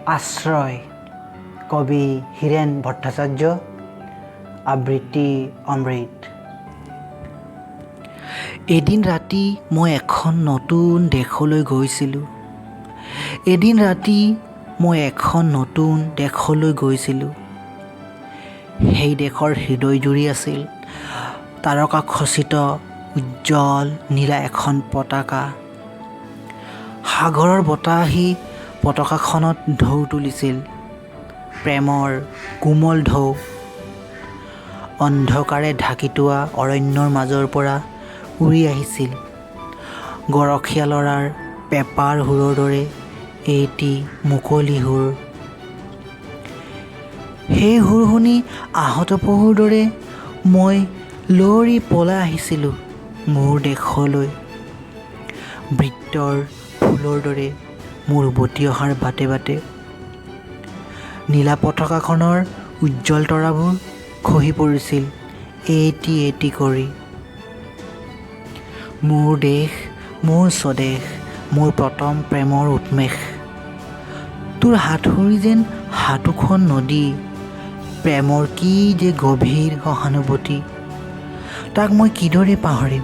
আশ্ৰয় কবি হীৰেণ ভট্টাচাৰ্য আবৃত্তি অমৃত। এদিন ৰাতি মই এখন নতুন দেশলৈ গৈছিলোঁ। এদিন ৰাতি মই এখন নতুন দেশলৈ গৈছিলোঁ। সেই দেশৰ হৃদয়জুৰি আছিল তাৰকাখচিত উজ্জ্বল নীলা এখন পতাকা। সাগৰৰ বতাহ আহি পতাকাখনত ঢৌ তুলিছিল, প্ৰেমৰ কোমল ঢৌ। অন্ধকাৰে ঢাকি তোলা অৰণ্যৰ মাজৰ পৰা উৰি আহিছিল গৰখীয়া ল'ৰাৰ পেঁপাৰ সুৰৰ দৰে এটি মুকলি সুৰ। সেই সুৰ শুনি আহত পহুৰ দৰে মই লৰি পলাই আহিছিলোঁ মোৰ দেশলৈ। বৃত্তৰ ফুলৰ দৰে মোৰ উভতি অহাৰ বাটে বাটে নীলা পতাকাখনৰ উজ্জ্বল তৰাবোৰ খহি পৰিছিল এটি এটি কৰি। মোৰ দেশ, মোৰ স্বদেশ, মোৰ প্ৰথম প্ৰেমৰ উন্মেষ। তোৰ হাতখৰি যেন হাতোখন নদী, প্ৰেমৰ কি যে গভীৰ সহানুভূতি। তাক মই কিদৰে পাহৰিম।